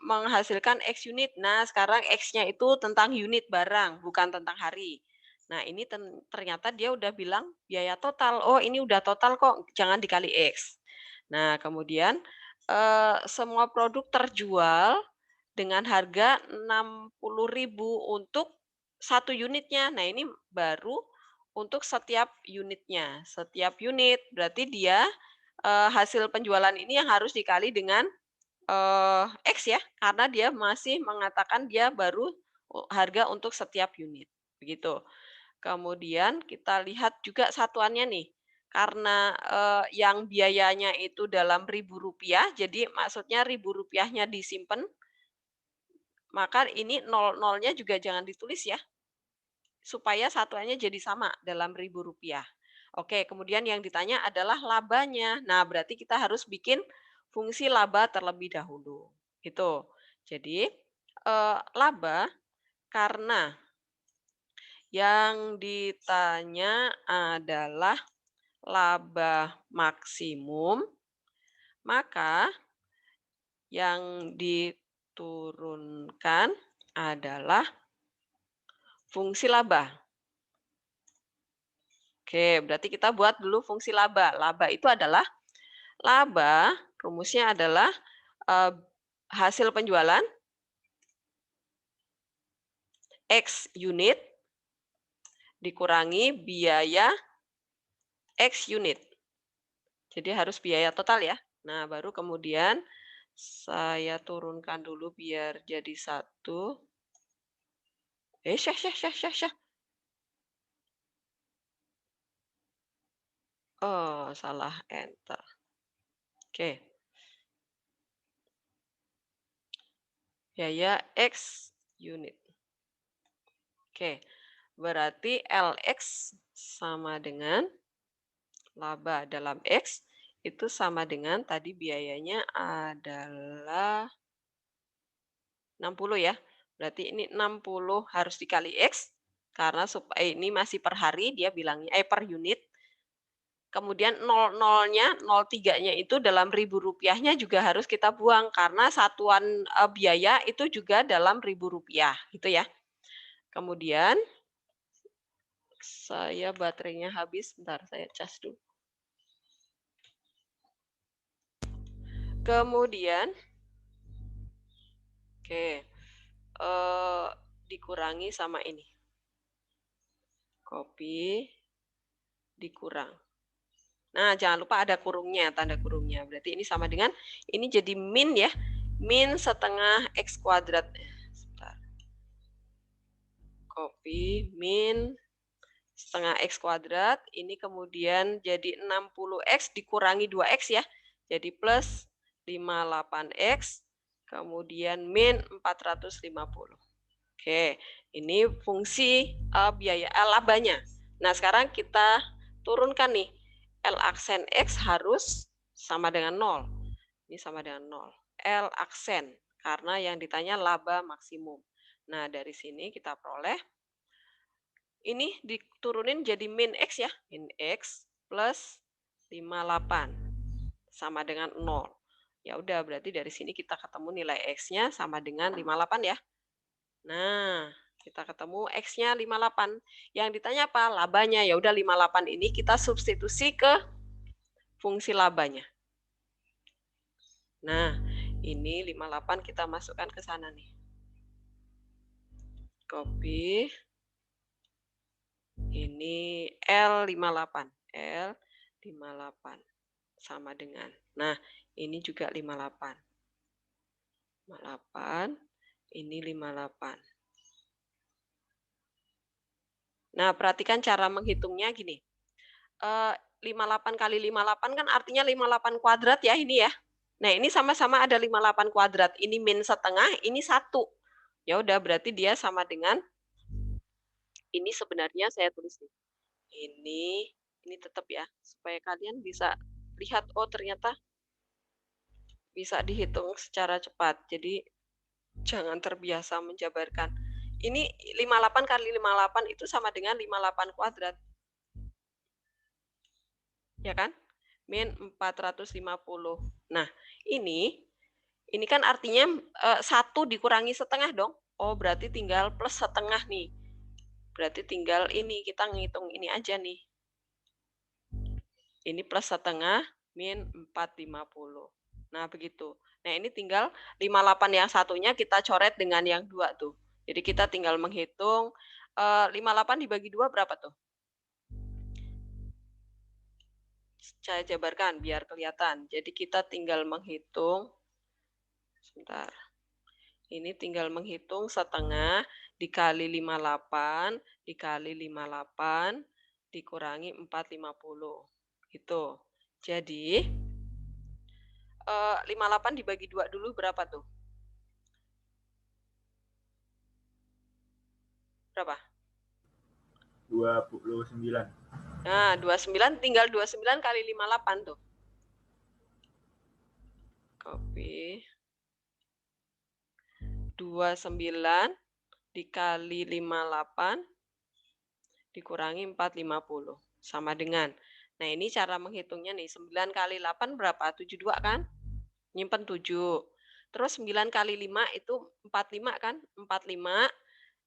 S1: menghasilkan X unit. Nah, sekarang X-nya itu tentang unit barang, bukan tentang hari. Nah, ini ternyata dia udah bilang biaya total, "Oh, ini udah total kok, jangan dikali X." Nah, kemudian, semua produk terjual dengan harga 60.000 untuk satu unitnya. Nah, ini baru untuk setiap unitnya. Setiap unit berarti dia, hasil penjualan ini yang harus dikali dengan, X ya, karena dia masih mengatakan dia baru harga untuk setiap unit, begitu. Kemudian kita lihat juga satuannya nih, karena, yang biayanya itu dalam ribu rupiah, jadi maksudnya ribu rupiahnya disimpan, maka ini nol-nolnya juga jangan ditulis ya, supaya satuannya jadi sama dalam ribu rupiah. Oke, kemudian yang ditanya adalah labanya. Nah, berarti kita harus bikin fungsi laba terlebih dahulu, gitu. Jadi, laba karena yang ditanya adalah laba maksimum, maka yang diturunkan adalah fungsi laba. Oke, berarti kita buat dulu fungsi laba. Laba itu adalah laba, rumusnya adalah, eee, hasil penjualan X unit dikurangi biaya X unit. Jadi harus biaya total ya. Nah, baru kemudian saya turunkan dulu biar jadi satu. Syah syah syah syah syah. Oh, salah enter. Oke. Biaya X unit. Oke. Berarti LX sama dengan laba dalam X itu sama dengan tadi biayanya adalah 60 ya. Berarti ini 60 harus dikali X karena supaya ini masih per hari dia bilangnya per unit. Kemudian nol-nolnya, 0,3-nya itu dalam ribu rupiahnya juga harus kita buang karena satuan, biaya itu juga dalam ribu rupiah, gitu ya. Kemudian saya baterainya habis, bentar saya cas dulu. Kemudian oke, dikurangi sama ini, kopi dikurang. Nah, jangan lupa ada kurungnya, tanda kurungnya. Berarti ini sama dengan, ini jadi min ya, min setengah X kuadrat. Sebentar. Kopi min setengah X kuadrat, ini kemudian jadi 60X dikurangi 2X ya, jadi plus 58X, kemudian min 450. Oke, ini fungsi biaya labanya. Nah, sekarang kita turunkan nih, L aksen X harus sama dengan 0. Ini sama dengan 0. L aksen, karena yang ditanya laba maksimum. Nah, dari sini kita peroleh ini diturunin jadi min X ya. Min X plus 58 sama dengan 0. Ya udah, berarti dari sini kita ketemu nilai X-nya sama dengan 58 ya. Nah, kita ketemu X-nya 58. Yang ditanya apa? Labanya. Ya udah 58 ini kita substitusi ke fungsi labanya. Nah, ini 58 kita masukkan ke sana nih. Copy. Ini L58. L58 sama dengan. Nah, ini juga 58. 58, ini 58. Nah, perhatikan cara menghitungnya gini. 58 kali 58 kan artinya 58 kuadrat ya ini ya. Nah, ini sama-sama ada 58 kuadrat. Ini min setengah, ini 1. Ya udah, berarti dia sama dengan ini sebenarnya saya tulis nih. Ini tetap ya, supaya kalian bisa lihat, oh ternyata bisa dihitung secara cepat. Jadi jangan terbiasa menjabarkan. Ini 58 kali 58 itu sama dengan 58 kuadrat. Ya kan? Min 450. Nah, ini kan artinya 1 dikurangi setengah dong. Oh, berarti tinggal plus setengah nih. Berarti tinggal ini, kita ngitung ini aja nih. Ini plus setengah min 450. Nah, begitu. Nah, ini tinggal 58 yang satunya kita coret dengan yang 2 tuh. Jadi kita tinggal menghitung 58 dibagi 2 berapa tuh? Saya jabarkan biar kelihatan. Jadi kita tinggal menghitung. Sebentar. Ini tinggal menghitung setengah dikali 58 dikali 58 dikurangi 450. Gitu. Jadi 58 dibagi 2 dulu berapa tuh? Berapa?
S2: 29.
S1: Nah, 29 tinggal 29 kali 58 tuh. Copy. 29 dikali 58 dikurangi 450 sama dengan. Nah, ini cara menghitungnya nih. 9 kali 8 berapa? 72 kan? Nyimpen 7. Terus 9 kali 5 itu 45 kan? 45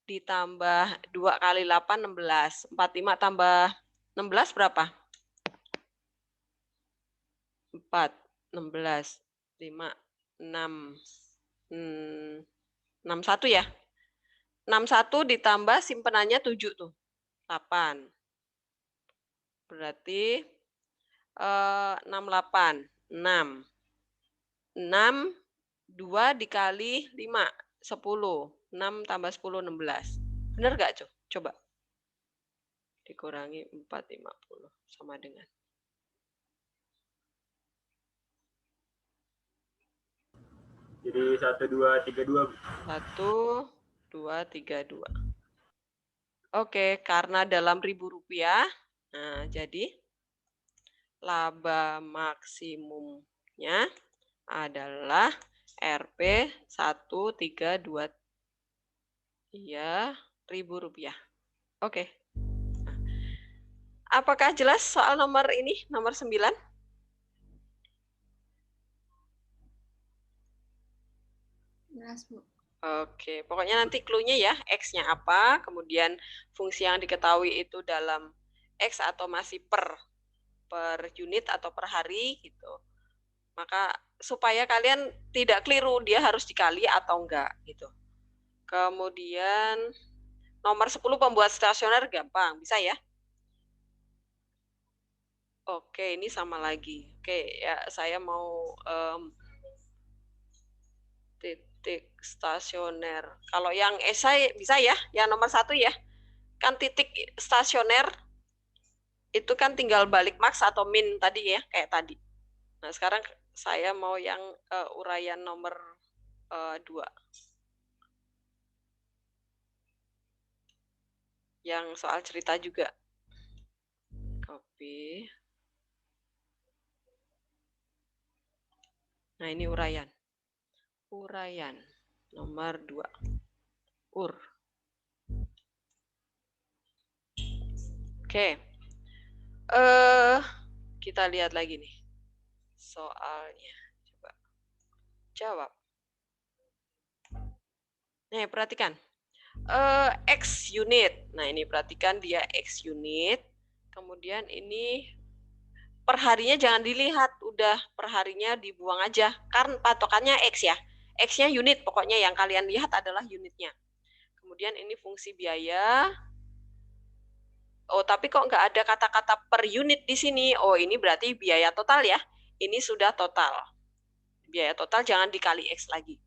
S1: ditambah 2 kali 8 16. 45 tambah 16 berapa? 4, 16, 5, 6, 61 ya? 61 ditambah simpenannya 7 tuh. 8. Berarti 68. 6. 6, 2 dikali 5, 10. 6 tambah 10, 16. Bener nggak, coba? Dikurangi 450 sama dengan.
S2: Jadi 1232.
S1: 1, 2, 3, 2. Oke, karena dalam ribu rupiah, nah jadi laba maksimumnya adalah Rp 132 ribu rupiah. Oke. Nah, apakah jelas soal nomor ini, nomor 9?
S3: Jelas, Bu.
S1: Oke, pokoknya nanti clue-nya ya, X-nya apa, kemudian fungsi yang diketahui itu dalam X atau masih per unit atau per hari gitu. Maka supaya kalian tidak keliru dia harus dikali atau enggak gitu. Kemudian nomor 10 pembuat stasioner gampang, bisa ya? Oke, ini sama lagi. Oke, ya saya mau titik stasioner. Kalau yang esai bisa ya, yang nomor 1 ya. Kan titik stasioner itu kan tinggal balik max atau min tadi ya, kayak tadi. Nah, sekarang saya mau yang uraian nomor 2. Yang soal cerita juga. Copy. Nah, ini uraian. Uraian nomor 2. Ur. Oke. Kita lihat lagi nih soalnya. Coba jawab. Nih, perhatikan. X unit. Nah, ini perhatikan dia X unit. Kemudian ini perharinya jangan dilihat, udah perharinya dibuang aja. Karena patokannya X ya. X-nya unit, pokoknya yang kalian lihat adalah unitnya. Kemudian ini fungsi biaya. Oh, tapi kok nggak ada kata-kata per unit di sini? Oh, ini berarti biaya total ya. Ini sudah total. Biaya total jangan dikali X lagi.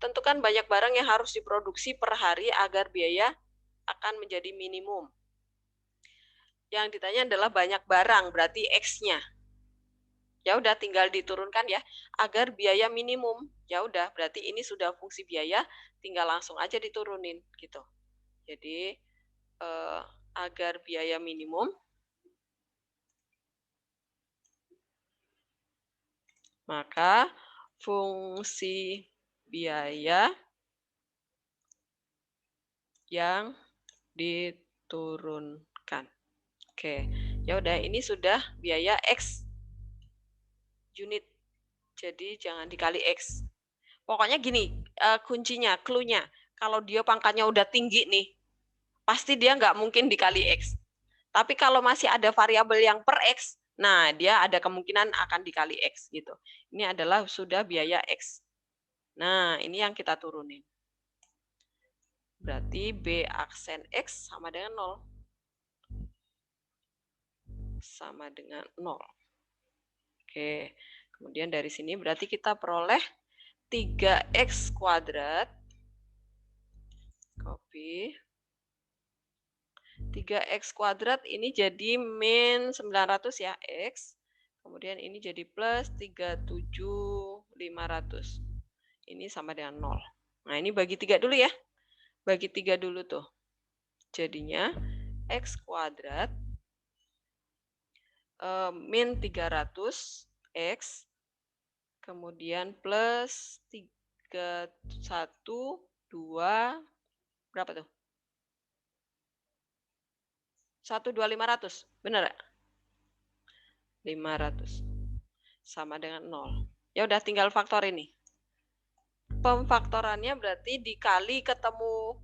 S1: Tentukan banyak barang yang harus diproduksi per hari agar biaya akan menjadi minimum. Yang ditanya adalah banyak barang, berarti X-nya. Ya udah tinggal diturunkan ya, agar biaya minimum. Ya udah, berarti ini sudah fungsi biaya, tinggal langsung aja diturunin gitu. Jadi agar biaya minimum, maka fungsi biaya yang diturunkan. Oke, ya udah ini sudah biaya X unit. Jadi jangan dikali X. Pokoknya gini, kuncinya, clue-nya. Kalau dia pangkatnya udah tinggi nih, pasti dia nggak mungkin dikali X. Tapi kalau masih ada variabel yang per X, nah dia ada kemungkinan akan dikali X gitu. Ini adalah sudah biaya X. Nah, ini yang kita turunin. Berarti B aksen X sama dengan 0. Sama dengan 0. Oke, kemudian dari sini berarti kita peroleh 3X kuadrat. Copy. 3X kuadrat ini jadi min 900 ya, X. Kemudian ini jadi plus 37.500. Ini sama dengan 0. Nah, ini bagi 3 dulu ya. Bagi 3 dulu tuh. Jadinya X kuadrat min 300 X kemudian plus 312 berapa tuh? 12500. Benar ya? 500 sama dengan 0. Ya udah tinggal faktor ini. Pemfaktorannya berarti dikali ketemu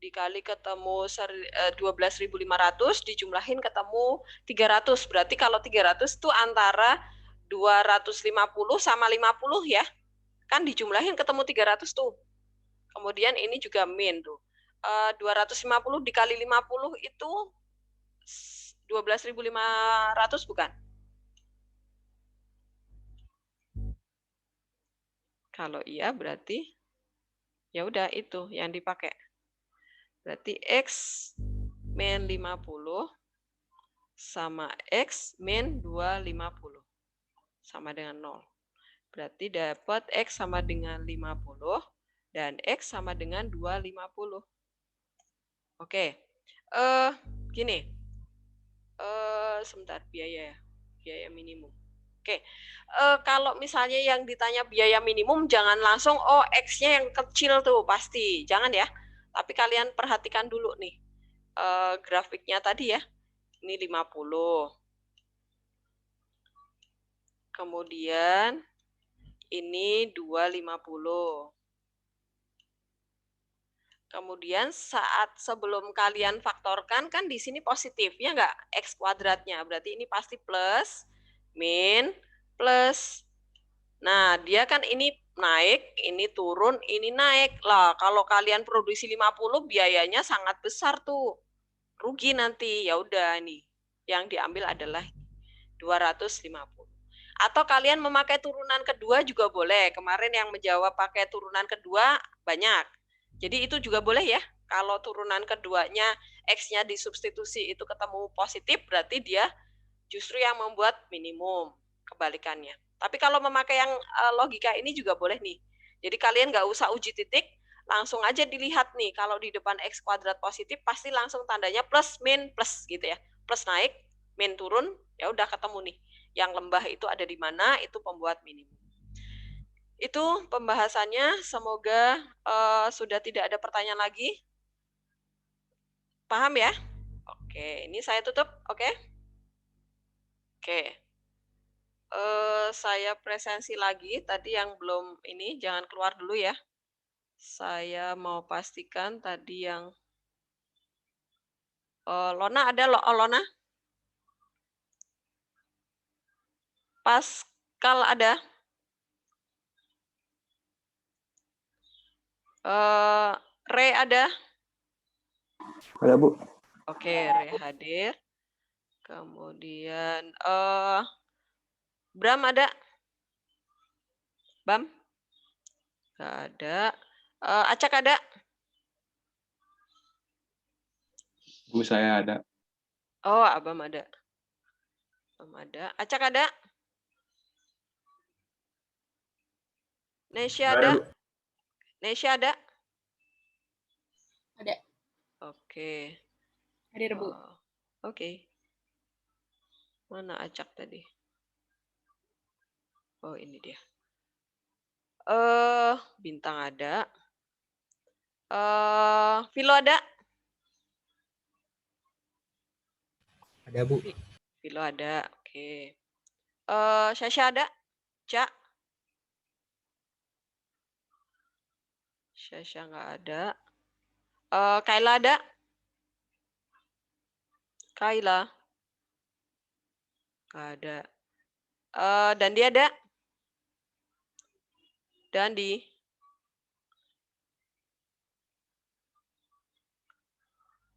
S1: 12.500 dijumlahin ketemu 300. Berarti kalau 300 itu antara 250 sama 50 ya. Kan dijumlahin ketemu 300 tuh. Kemudian ini juga min tuh. 250 dikali 50 itu 12.500 bukan? Kalau iya berarti ya udah itu yang dipakai. Berarti X min 50 sama X min 250 sama dengan 0. Berarti dapat X sama dengan 50 dan X sama dengan 250. Oke. Gini. Sebentar biaya minimum. Oke. Kalau misalnya yang ditanya biaya minimum jangan langsung X-nya yang kecil tuh pasti. Jangan ya. Tapi kalian perhatikan dulu nih. Grafiknya tadi ya. Ini 50. Kemudian ini 250. Kemudian saat sebelum kalian faktorkan kan di sini positif ya enggak? X kuadratnya. Berarti ini pasti plus, min, plus. Nah, dia kan ini naik, ini turun, ini naik. Lah, kalau kalian produksi 50 biayanya sangat besar tuh. Rugi nanti. Ya udah nih. Yang diambil adalah 250. Atau kalian memakai turunan kedua juga boleh. Kemarin yang menjawab pakai turunan kedua banyak. Jadi itu juga boleh ya. Kalau turunan keduanya X-nya disubstitusi itu ketemu positif, berarti dia justru yang membuat minimum. Kebalikannya. Tapi kalau memakai yang logika ini juga boleh nih. Jadi kalian nggak usah uji titik, langsung aja dilihat nih. Kalau di depan X kuadrat positif, pasti langsung tandanya plus, min, plus gitu ya. Plus naik, min turun, ya udah ketemu nih. Yang lembah itu ada di mana, itu pembuat minimum. Itu pembahasannya, semoga sudah tidak ada pertanyaan lagi. Paham ya? Oke, ini saya tutup, oke? Oke. Saya presensi lagi, tadi yang belum ini, jangan keluar dulu ya. Saya mau pastikan tadi yang... Lona ada, Lona? Pascal ada? Re ada?
S2: Ada, Bu.
S1: Oke, Re hadir. Kemudian Bram ada? Bam? Nggak ada. Acak ada?
S4: Bu, saya ada.
S1: Oh, Abam ada. Abam ada. Acak ada? Nesya
S2: Nggak
S1: ada?
S2: Bu.
S1: Nesya ada?
S3: Ada.
S1: Oke.
S3: Hadir, Bu.
S1: Oke. Mana Acak tadi? Oh, ini dia. Bintang ada. Vilo ada?
S5: Ada, Bu.
S1: Vilo ada, oke. Syasha ada? Ca? Syasha nggak ada. Kaila ada? Kaila? Nggak ada. Dandi ada? Dandi?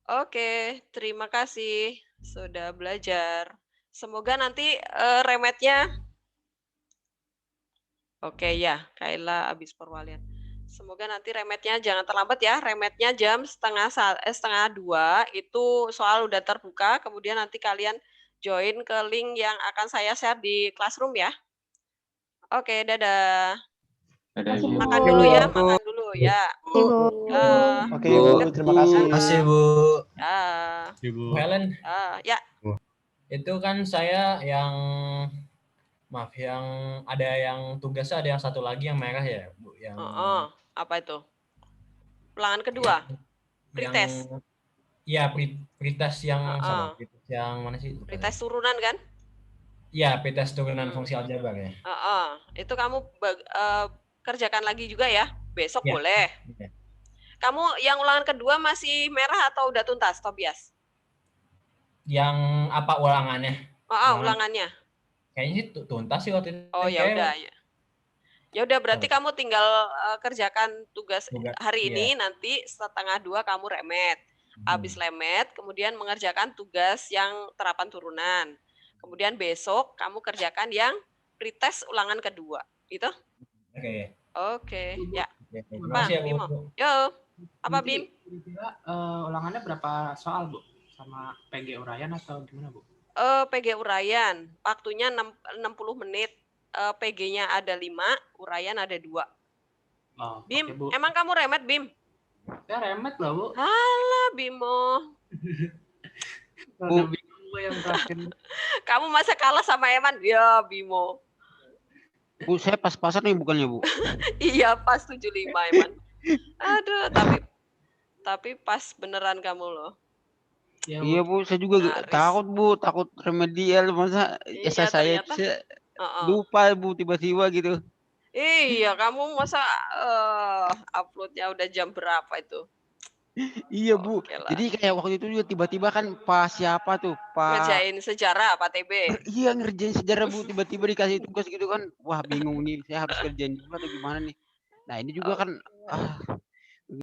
S1: Oke, terima kasih sudah belajar. Semoga nanti remetnya. Oke ya, Kaila abis perwalian. Semoga nanti remetnya jangan terlambat ya. Remetnya jam setengah 2 itu soal udah terbuka. Kemudian nanti kalian join ke link yang akan saya share di Classroom ya. Oke, dadah.
S4: Ada
S3: Makasih,
S4: Ibu.
S1: Makan
S3: Bu.
S1: dulu ya, makan dulu ya.
S3: Ibu.
S2: Oke, Bu. Terima kasih.
S5: Terima kasih, Bu.
S1: Ya,
S5: Bu Helen,
S1: ya.
S5: itu kan saya yang ada yang tugasnya ada yang satu lagi yang merah ya, Bu, yang
S1: Apa itu? Ulangan kedua. Pretest.
S5: Iya, pretest yang
S1: Heeh.
S5: pretest yang mana sih?
S1: Pretest turunan kan?
S5: Iya, pretest turunan fungsi aljabar ya.
S1: Itu kamu kerjakan lagi juga ya. Besok
S5: Ya.
S1: boleh.
S5: Ya.
S1: Kamu yang ulangan kedua masih merah atau udah tuntas, Tobias?
S5: Yang apa ulangannya?
S1: Ulangannya.
S5: Kayaknya sih tuntas sih waktu itu.
S1: Oh ya udah ya. Ya udah berarti kamu tinggal kerjakan tugas hari ini, nanti 1:30 kamu remet. Habis remet kemudian mengerjakan tugas yang terapan turunan. Kemudian besok kamu kerjakan yang pretest ulangan kedua. Gitu? Oke, ya.
S5: Terima kasih ya, Bu.
S1: Yo. Apa Bim?
S6: Kira-kira ulangannya berapa soal, Bu? Sama PG uraian atau gimana, Bu?
S1: PG uraian, waktunya 60 menit. PG-nya ada 5, uraian ada 2.
S6: Oh,
S1: Bim,
S6: oke, Bu.
S1: emang kamu remet, Bim?
S6: Ya remet lah, Bu.
S1: Alah, Bimo.
S6: Bu. Bingung Bu yang terakhir.
S1: Kamu masa kalah sama Eman? Ya, Bimo.
S7: Bu, saya pas-pasan nih bukannya, Bu?
S1: Iya, pas 75, Eman. Aduh, tapi pas beneran kamu loh.
S6: Ya,
S7: Iya, Bu, saya juga takut, Bu, takut remedial masa saya lupa, Bu, tiba-tiba gitu.
S1: Iya, kamu masa uploadnya udah jam berapa itu?
S7: Iya, Bu. Jadi kayak waktu itu juga tiba-tiba kan Pak siapa tuh? Pak
S1: ngerjain sejarah, Pak TB.
S7: Iya, ngerjain sejarah, Bu, tiba-tiba dikasih tugas gitu kan. Wah, bingung nih, saya harus kerjain juga atau gimana nih. Nah, ini juga kan